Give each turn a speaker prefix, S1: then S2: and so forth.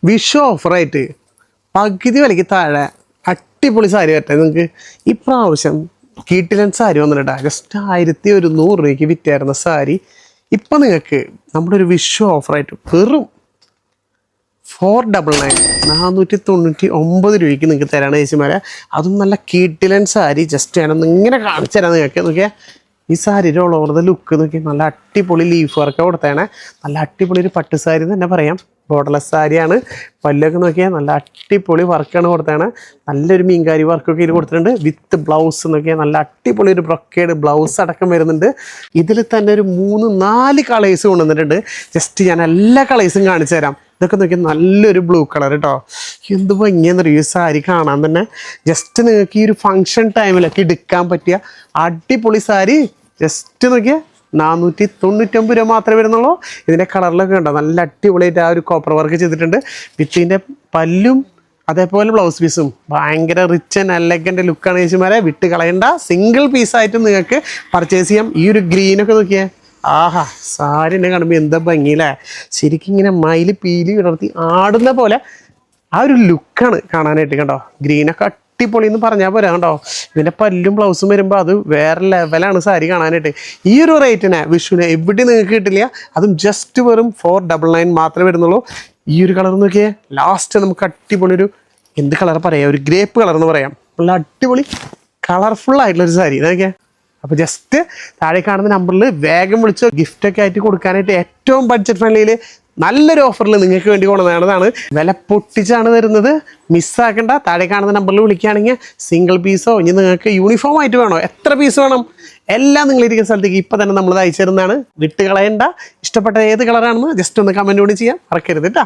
S1: വിഷു ഓഫറായിട്ട് പകുതി വിലയ്ക്ക് താഴെ അടിപൊളി സാരി വരട്ടെ നിങ്ങൾക്ക്. ഇപ്രാവശ്യം കിടിലൻ സാരി വന്നിട്ടാ. ജസ്റ്റ് 1100 രൂപയ്ക്ക് വിറ്റായിരുന്ന സാരി ഇപ്പം നിങ്ങൾക്ക് നമ്മുടെ ഒരു വിഷു ഓഫറായിട്ട് വെറും 499 499 രൂപയ്ക്ക് നിങ്ങൾക്ക് തരാണ് ചേച്ചിമാരെ. അതും നല്ല കിടിലൻ സാരി. ജസ്റ്റ് ഞാനൊന്ന് ഇങ്ങനെ കാണിച്ചു തരാം നിങ്ങൾക്ക്. നോക്കിയാൽ ഈ സാരിയുടെ ഓൾ ഓവർ ദ ലുക്ക് നോക്കി നല്ല അടിപൊളി ലീഫ് വർക്ക് കൊടുത്തേണേ. നല്ല അടിപൊളി ഒരു പട്ട് സാരി തന്നെ പറയാം. ബോർഡർലെസ് സാരിയാണ്. പല്ലൊക്കെ നോക്കിയാൽ നല്ല അടിപൊളി വർക്കാണ് കൊടുത്തേണേ. നല്ലൊരു മീൻകാരി വർക്കൊക്കെ ഇതിൽ കൊടുത്തിട്ടുണ്ട്. വിത്ത് ബ്ലൗസ് നോക്കിയാൽ നല്ല അടിപൊളി ഒരു ബ്രൊക്കേഡ് ബ്ലൗസ് അടക്കം വരുന്നുണ്ട്. ഇതിൽ തന്നെ ഒരു 3-4 കളേഴ്സ് കൊണ്ടുവന്നിട്ടുണ്ട്. ജസ്റ്റ് ഞാൻ എല്ലാ കളേഴ്സും കാണിച്ചു തരാം. ഇതൊക്കെ നോക്കിയാൽ നല്ലൊരു ബ്ലൂ കളർ കേട്ടോ. എന്ത് ഭംഗിയെന്നറിയോ ഈ സാരി കാണാൻ തന്നെ. ജസ്റ്റ് നിങ്ങൾക്ക് ഈ ഒരു ഫങ്ഷൻ ടൈമിലൊക്കെ എടുക്കാൻ പറ്റിയ അടിപൊളി സാരി. ജസ്റ്റ് നോക്കിയാൽ 499 രൂപ മാത്രമേ വരുന്നുള്ളൂ. ഇതിൻ്റെ കളറിലൊക്കെ ഉണ്ടോ നല്ല അടിപൊളിയായിട്ട് ആ ഒരു കോപ്പർ വർക്ക് ചെയ്തിട്ടുണ്ട്. വിത്തിൻ്റെ പല്ലും അതേപോലെ ബ്ലൗസ് പീസും ഭയങ്കര റിച്ച് ആൻഡ് എലഗൻ്റ് ലുക്കാണ് ചേച്ചിമാരെ. വിട്ട് കളയണ്ട. സിംഗിൾ പീസായിട്ട് നിങ്ങൾക്ക് പർച്ചേസ് ചെയ്യാം. ഈ ഒരു ഗ്രീനൊക്കെ നോക്കിയേ. ആഹാ, സാരി എന്നെ കാണുമ്പോൾ എന്താ ഭംഗിയില്ലേ. ശരിക്കും ഇങ്ങനെ മയില് പീലി വിടർത്തി ആടുന്ന പോലെ ആ ഒരു ലുക്കാണ് കാണാനായിട്ട്. കണ്ടോ ഗ്രീനൊക്കെ അടിപൊളി എന്ന് പറഞ്ഞാൽ പോരാ. കണ്ടോ ഇതിൻ്റെ പല്ലും ബ്ലൗസും വരുമ്പോൾ അത് വേറെ ലെവലാണ് സാരി കാണാനായിട്ട്. ഈ ഒരു റേറ്റിനെ വിഷുവിനെ എവിടെ നിങ്ങൾക്ക് കിട്ടില്ല. അതും ജസ്റ്റ് വെറും 499 മാത്രമേ വരുന്നുള്ളൂ. ഈ ഒരു കളർ നോക്കിയേ. ലാസ്റ്റ് നമുക്ക് അടിപൊളി ഒരു എന്ത് കളർ പറയാം, ഒരു ഗ്രേപ്പ് കളർ എന്ന് പറയാം. നല്ല അടിപൊളി കളർഫുൾ ആയിട്ടുള്ളൊരു സാരി ഇതൊക്കെ. അപ്പോൾ ജസ്റ്റ് താഴെ കാണുന്ന നമ്പറിൽ വേഗം വിളിച്ചോ. ഗിഫ്റ്റൊക്കെ ആയിട്ട് കൊടുക്കാനായിട്ട് ഏറ്റവും ബഡ്ജറ്റ് ഫ്രണ്ട്ലിയിൽ നല്ലൊരു ഓഫറിൽ നിങ്ങൾക്ക് വേണ്ടി കൊണ്ടുവന്നതാണ്. വില പൊട്ടിച്ചാണ് തരുന്നത്. മിസ്സാക്കണ്ട. താഴെ കാണുന്ന നമ്പറിൽ വിളിക്കുകയാണെങ്കിൽ സിംഗിൾ പീസോ ഇനി നിങ്ങൾക്ക് യൂണിഫോം ആയിട്ട് വേണോ, എത്ര പീസ് വേണം, എല്ലാം നിങ്ങളിരിക്കുന്ന സ്ഥലത്തേക്ക് ഇപ്പം തന്നെ നമ്മൾ അയച്ചു തരുന്നതാണ്. വിട്ട് കളയണ്ട. ഇഷ്ടപ്പെട്ട ഏത് കളറാണെന്ന് ജസ്റ്റ് ഒന്ന് കമൻറ്റ് കൂടി ചെയ്യാം മറക്കരുത് കേട്ടോ.